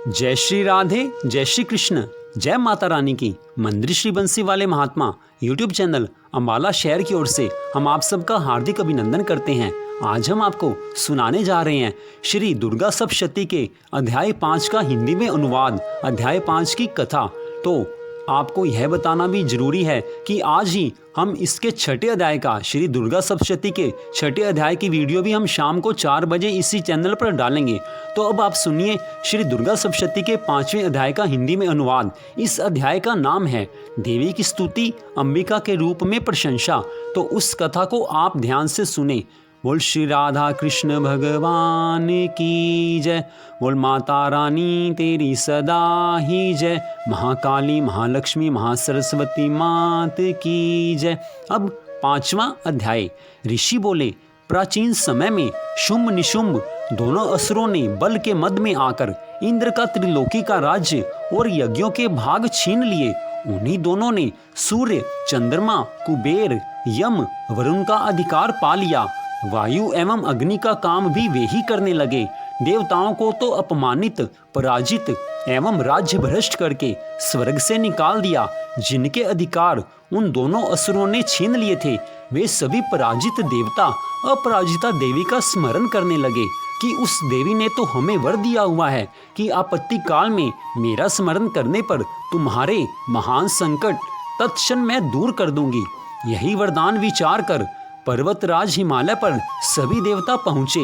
जय श्री राधे, जय श्री कृष्ण, जय माता रानी की। मंदिर श्री बंसी वाले महात्मा यूट्यूब चैनल अम्बाला शहर की ओर से हम आप सबका हार्दिक अभिनंदन करते हैं। आज हम आपको सुनाने जा रहे हैं श्री दुर्गा सप्तशती के अध्याय 5 का हिंदी में अनुवाद, अध्याय 5 की कथा। तो आपको यह बताना भी जरूरी है कि आज ही हम इसके छठे अध्याय का, श्री दुर्गा सप्तशती के छठे अध्याय की वीडियो भी हम शाम को 4 बजे इसी चैनल पर डालेंगे। तो अब आप सुनिए श्री दुर्गा सप्तशती के 5वें अध्याय का हिंदी में अनुवाद। इस अध्याय का नाम है देवी की स्तुति, अंबिका के रूप में प्रशंसा। तो उस कथा को आप ध्यान से सुने। बोल श्री राधा कृष्ण भगवान की जय। बोल माता रानी तेरी सदा ही जय। महाकाली, महालक्ष्मी, महासरस्वती मात की जय। अब 5वां अध्याय। ऋषि बोले, प्राचीन समय में शुंभ निशुंभ दोनों असुरों ने बल के मद में आकर इंद्र का त्रिलोकी का राज्य और यज्ञों के भाग छीन लिए। उन्हीं दोनों ने सूर्य, चंद्रमा, कुबेर, यम, वरुण का अधिकार पा लिया। वायु एवं अग्नि का काम भी वे ही करने लगे। देवताओं को तो अपमानित, पराजित एवं राज्य भ्रष्ट करके स्वर्ग से निकाल दिया। जिनके अधिकार उन दोनों असुरों ने छीन लिए थे, वे सभी पराजित देवता अपराजिता देवी का स्मरण करने लगे कि उस देवी ने तो हमें वर दिया हुआ है कि आपत्ति काल में मेरा स्मरण करने पर तुम्हारे महान संकट तत्क्षण मैं दूर कर दूंगी। यही वरदान विचार कर पर्वतराज हिमालय पर सभी देवता पहुँचे।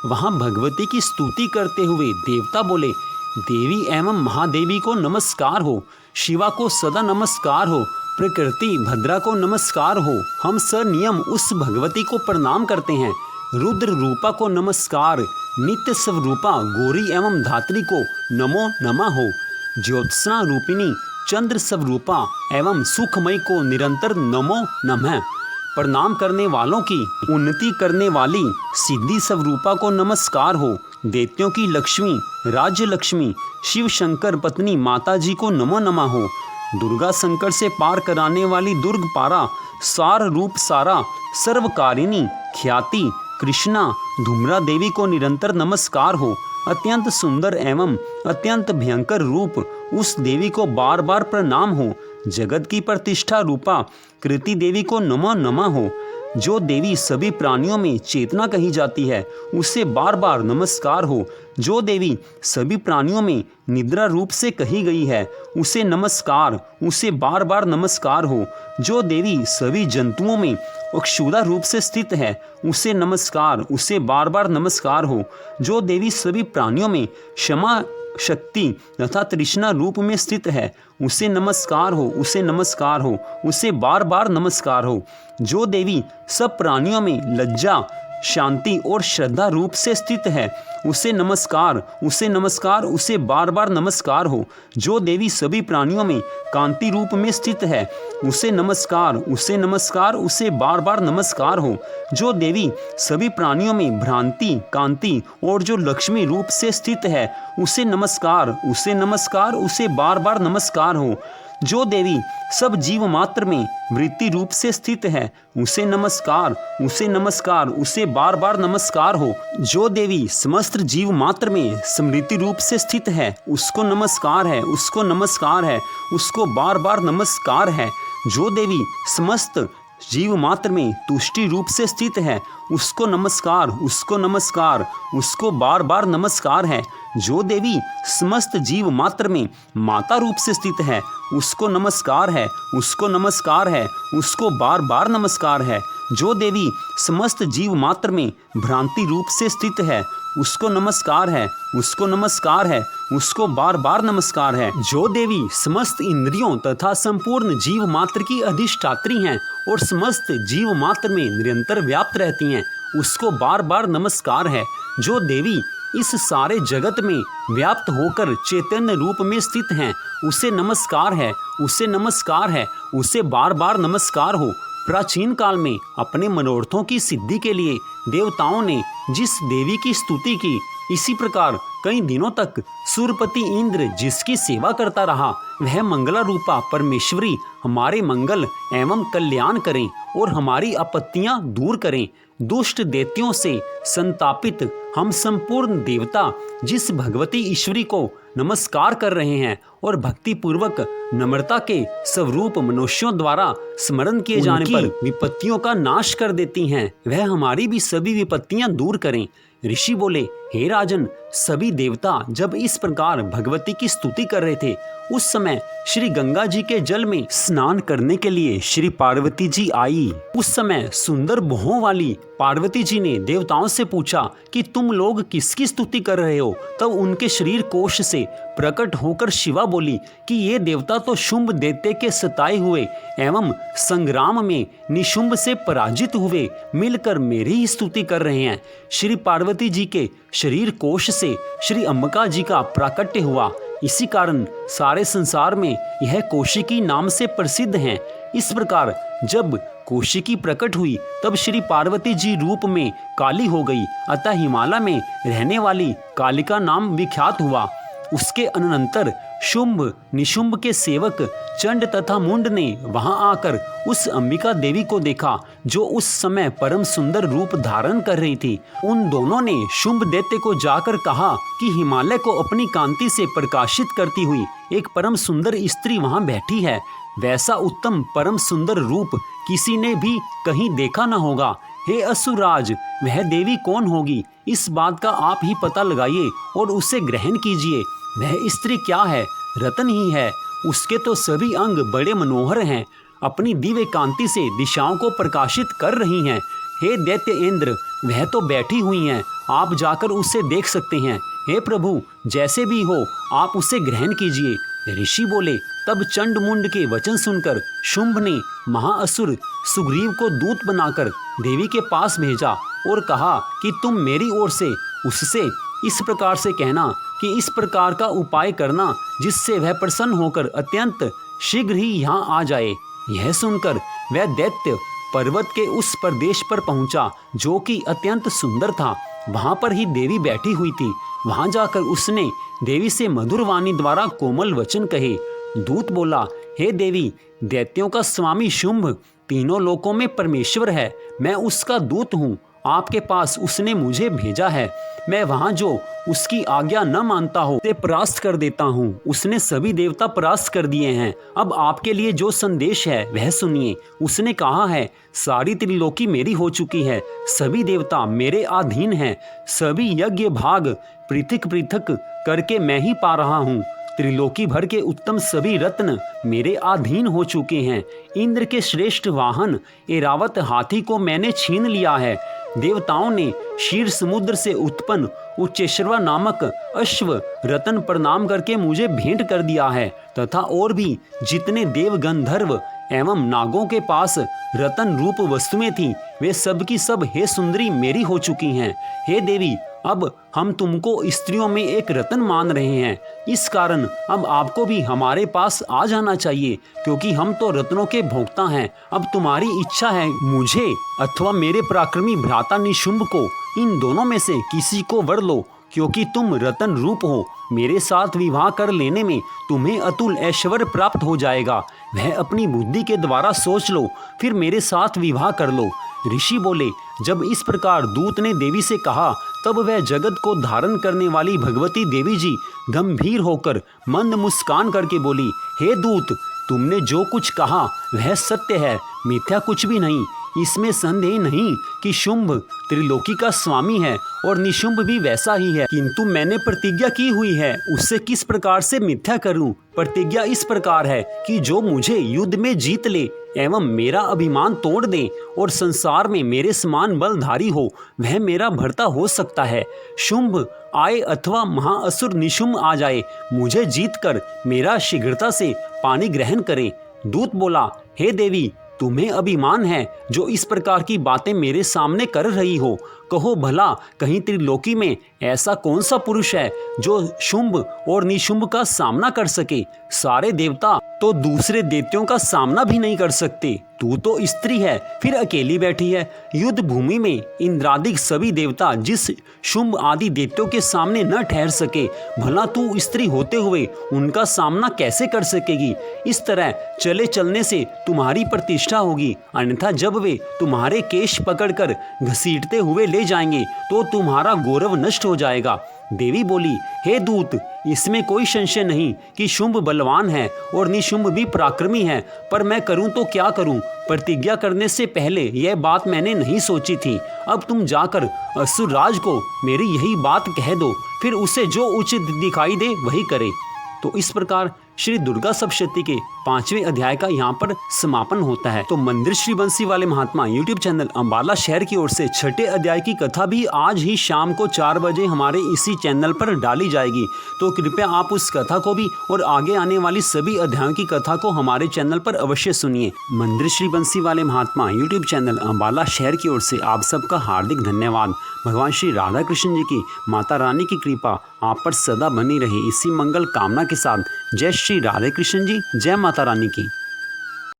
वहाँ भगवती की स्तुति करते हुए देवता बोले, देवी एवं महादेवी को नमस्कार हो, शिवा को सदा नमस्कार हो, प्रकृति भद्रा को नमस्कार हो। हम सनियम उस भगवती को प्रणाम करते हैं। रुद्र रूपा को नमस्कार, नित्य स्वरूपा गौरी एवं धात्री को नमो नमः हो। ज्योत्सना रूपिणी चंद्र स्वरूपा एवं सुखमयी को निरंतर नमो नमः। प्रणाम करने वालों की उन्नति करने वाली सिद्धि स्वरूपा को नमस्कार हो। दैत्यों की लक्ष्मी, राज्य लक्ष्मी, शिव शंकर पत्नी माता जी को नमो नमः हो। दुर्गा संकट से पार कराने वाली दुर्ग पारा, सार रूप सारा, सर्वकारिणी ख्याति कृष्णा धूम्रा देवी को निरंतर नमस्कार हो। अत्यंत सुंदर एवं अत्यंत भयंकर रूप उस देवी को बार बार प्रणाम हो। जगत की प्रतिष्ठा रूपा कृति देवी को नमो नमः हो। जो देवी सभी प्राणियों में चेतना कही जाती है, उसे बार बार नमस्कार हो। जो देवी सभी प्राणियों में निद्रा रूप से कही गई है, उसे नमस्कार, उसे बार बार नमस्कार हो। जो देवी सभी जंतुओं में अक्षुधा रूप से स्थित है, उसे नमस्कार, उसे बार बार नमस्कार हो। जो देवी सभी प्राणियों में क्षमा शक्ति तथा तृष्णा रूप में स्थित है, उसे नमस्कार हो, उसे नमस्कार हो, उसे बार बार नमस्कार हो। जो देवी सब प्राणियों में लज्जा, शांति और श्रद्धा रूप से स्थित है, उसे नमस्कार, उसे नमस्कार, उसे बार बार नमस्कार हो। जो देवी सभी प्राणियों में कांति रूप में स्थित है, उसे नमस्कार, उसे नमस्कार, उसे बार बार नमस्कार हो। जो देवी सभी प्राणियों में भ्रांति, कांति और जो लक्ष्मी रूप से स्थित है, उसे नमस्कार, उसे नमस्कार, उसे बार बार नमस्कार हो। जो देवी सब जीव मात्र में वृत्ति रूप से स्थित है, उसे नमस्कार, उसे नमस्कार, उसे बार बार नमस्कार हो। जो देवी समस्त जीव मात्र में स्मृति रूप से स्थित है, उसको नमस्कार है, उसको नमस्कार है, उसको बार बार नमस्कार है। जो देवी समस्त जीव मात्र में तुष्टि रूप से स्थित है, उसको नमस्कार, उसको नमस्कार, उसको बार बार नमस्कार है। जो देवी समस्त जीव मात्र में माता रूप से स्थित है, उसको नमस्कार है, उसको नमस्कार है, उसको बार बार नमस्कार है। जो देवी समस्त जीव मात्र में भ्रांति रूप से स्थित है, उसको नमस्कार है, उसको नमस्कार है, उसको बार बार नमस्कार है। जो देवी समस्त इंद्रियों तथा संपूर्ण जीव मात्र की अधिष्ठात्री हैं और समस्त जीव मात्र में निरंतर व्याप्त रहती हैं, उसको बार बार नमस्कार है। जो देवी इस सारे जगत में व्याप्त होकर चैतन्य रूप में स्थित हैं, उसे नमस्कार है, उसे नमस्कार है, उसे बार बार नमस्कार हो। प्राचीन काल में अपने मनोरथों की सिद्धि के लिए देवताओं ने जिस देवी की स्तुति की, इसी प्रकार कई दिनों तक सूर्यपति इंद्र जिसकी सेवा करता रहा, वह मंगला रूपा परमेश्वरी हमारे मंगल एवं कल्याण करें और हमारी आपत्तियां दूर करें। दुष्ट दैत्यों से संतापित हम संपूर्ण देवता जिस भगवती ईश्वरी को नमस्कार कर रहे हैं और भक्ति पूर्वक नम्रता के स्वरूप मनुष्यों द्वारा स्मरण किए जाने पर विपत्तियों का नाश कर देती हैं, वह हमारी भी सभी विपत्तियां दूर करें। ऋषि बोले, हे राजन, सभी देवता जब इस प्रकार भगवती की स्तुति कर रहे थे, उस समय श्री गंगा जी के जल में स्नान करने के लिए श्री पार्वती जी आई। उस समय सुंदर भुवों वाली पार्वती जी ने देवताओं से पूछा कि तुम लोग किसकी स्तुति कर रहे हो। तब उनके शरीर कोश से प्रकट होकर शिवा बोली कि ये देवता तो शुंभ दैत्य के सताए हुए एवं संग्राम में निशुंभ से पराजित हुए मिलकर मेरी ही स्तुति कर रहे हैं। श्री पार्वती जी के शरीर कोश से श्री अंबिका जी का प्राकट्य हुआ, इसी कारण सारे संसार में यह कौशिकी नाम से प्रसिद्ध हैं। इस प्रकार जब कौशिकी प्रकट हुई तब श्री पार्वती जी रूप में काली हो गई, अतः हिमालय में रहने वाली कालिका नाम विख्यात हुआ। उसके अनंतर शुंभ निशुंभ के सेवक चंड तथा मुंड ने वहां आकर उस अंबिका देवी को देखा, जो उस समय परम सुंदर रूप धारण कर रही थी। उन दोनों ने शुंभ दैत्य को जाकर कहा कि हिमालय को अपनी कांति से प्रकाशित करती हुई एक परम सुंदर स्त्री वहां बैठी है, वैसा उत्तम परम सुंदर रूप किसी ने भी कहीं देखा न होगा। हे असुरराज, वह देवी कौन होगी, इस बात का आप ही पता लगाइए और उसे ग्रहण कीजिए। वह स्त्री क्या है? रतन ही है। उसके तो सभी अंग बड़े मनोहर हैं, अपनी दिव्य कांति से दिशाओं को प्रकाशित कर रही हैं। हे दैत्य इंद्र, वह तो बैठी हुई हैं, आप जाकर उसे देख सकते हैं। हे प्रभु, जैसे भी हो आप उसे ग्रहण कीजिए। ऋषि बोले, तब चंड मुंड के वचन सुनकर शुंभ ने महाअसुर सुग्रीव को दूत बनाकर देवी के पास भेजा और कहा कि तुम मेरी ओर से उससे इस प्रकार से कहना कि इस प्रकार का उपाय करना जिससे वह प्रसन्न होकर अत्यंत शीघ्र ही यहाँ आ जाए। यह सुनकर वह दैत्य पर्वत के उस प्रदेश पर पहुंचा जो कि अत्यंत सुंदर था। वहां पर ही देवी बैठी हुई थी। वहां जाकर उसने देवी से मधुर वाणी द्वारा कोमल वचन कहे। दूत बोला, हे देवी, दैत्यों का स्वामी शुंभ तीनों लोकों में परमेश्वर है, मैं उसका दूत हूँ, आपके पास उसने मुझे भेजा है। मैं वहां जो उसकी आज्ञा न मानता हो उसे परास्त कर देता हूँ। उसने सभी देवता परास्त कर दिए हैं। अब आपके लिए जो संदेश है वह सुनिए। उसने कहा है, सारी त्रिलोकी मेरी हो चुकी है, सभी देवता मेरे अधीन हैं, सभी यज्ञ भाग पृथक पृथक करके मैं ही पा रहा हूँ। त्रिलोकी भर के उत्तम सभी रत्न मेरे अधीन हो चुके हैं। इंद्र के श्रेष्ठ वाहन ऐरावत हाथी को मैंने छीन लिया है। देवताओं ने क्षीर समुद्र से उत्पन्न उच्चेश्वर नामक अश्व रतन प्रणाम करके मुझे भेंट कर दिया है, तथा और भी जितने देव गंधर्व एवं नागों के पास रतन रूप वस्तुएं थी, वे सब की सब हे सुंदरी मेरी हो चुकी हैं। हे देवी, अब हम तुमको स्त्रियों में एक रतन मान रहे हैं, इस कारण अब आपको भी हमारे पास आ जाना चाहिए, क्योंकि हम तो रत्नों के भोक्ता हैं। अब तुम्हारी इच्छा है, मुझे अथवा मेरे पराक्रमी भ्राता निशुंभ को, इन दोनों में से किसी को वर लो, क्योंकि तुम रतन रूप हो। मेरे साथ विवाह कर लेने में तुम्हें अतुल ऐश्वर्य प्राप्त हो जाएगा। वह अपनी बुद्धि के द्वारा सोच लो, फिर मेरे साथ विवाह कर लो। ऋषि बोले, जब इस प्रकार दूत ने देवी से कहा, तब वह जगत को धारण करने वाली भगवती देवी जी गंभीर होकर मंद मुस्कान करके बोली, हे दूत, तुमने जो कुछ कहा वह सत्य है, मिथ्या कुछ भी नहीं। इसमें संदेह नहीं कि शुंभ त्रिलोकी का स्वामी है और निशुंभ भी वैसा ही है, किंतु मैंने प्रतिज्ञा की हुई है, उससे किस प्रकार से मिथ्या करूं। प्रतिज्ञा इस प्रकार है कि जो मुझे युद्ध में जीत ले एवं मेरा अभिमान तोड़ दे और संसार में मेरे समान बलधारी हो, वह मेरा भर्ता हो सकता है। शुंभ आए अथवा महाअसुर निशुंभ आ जाए, मुझे जीतकर मेरा शीघ्रता से पानी ग्रहण करे। दूत बोला, हे देवी, तुम्हें अभिमान है जो इस प्रकार की बातें मेरे सामने कर रही हो। कहो भला, कहीं त्रिलोकी में ऐसा कौन सा पुरुष है जो शुंभ और निशुंभ का सामना कर सके। सारे देवता तो दूसरे दैत्यों का सामना भी नहीं कर सकते, तू तो स्त्री है, फिर अकेली बैठी है। युद्ध भूमि में इंद्रादिक सभी देवता जिस शुंभ आदि दैत्यों के सामने न ठहर सके, भला तू स्त्री होते हुए उनका सामना कैसे कर सकेगी। इस तरह चले चलने से तुम्हारी प्रतिष्ठा होगी, अन्यथा जब वे तुम्हारे केश पकड़कर घसीटते हुए ले ले जाएंगे तो तुम्हारा गौरव नष्ट हो जाएगा। देवी बोली, हे दूत, इसमें कोई संशय नहीं कि शुंभ बलवान है और निशुंभ भी पराक्रमी है, पर मैं करूं तो क्या करूं? प्रतिज्ञा करने से पहले यह बात मैंने नहीं सोची थी। अब तुम जाकर असुरराज को मेरी यही बात कह दो, फिर उसे जो उचित दिखाई दे वही करे। तो इस प्रकार श्री दुर्गा सप्तशती के 5वें अध्याय का यहाँ पर समापन होता है। तो मंदिर श्री बंसी वाले महात्मा यूट्यूब चैनल अम्बाला शहर की ओर से 6ठे अध्याय की कथा भी आज ही शाम को 4 बजे हमारे इसी चैनल पर डाली जाएगी। तो कृपया आप उस कथा को भी और आगे आने वाली सभी अध्यायों की कथा को हमारे चैनल पर अवश्य सुनिए। मंदिर श्री बंसी वाले महात्मा यूट्यूब चैनल अम्बाला शहर की ओर से आप सबका हार्दिक धन्यवाद। भगवान श्री राधा कृष्ण जी की, माता रानी की कृपा आप पर सदा बनी रहे, इसी मंगल कामना के साथ जय श्री राधे कृष्ण जी, जय माता रानी की।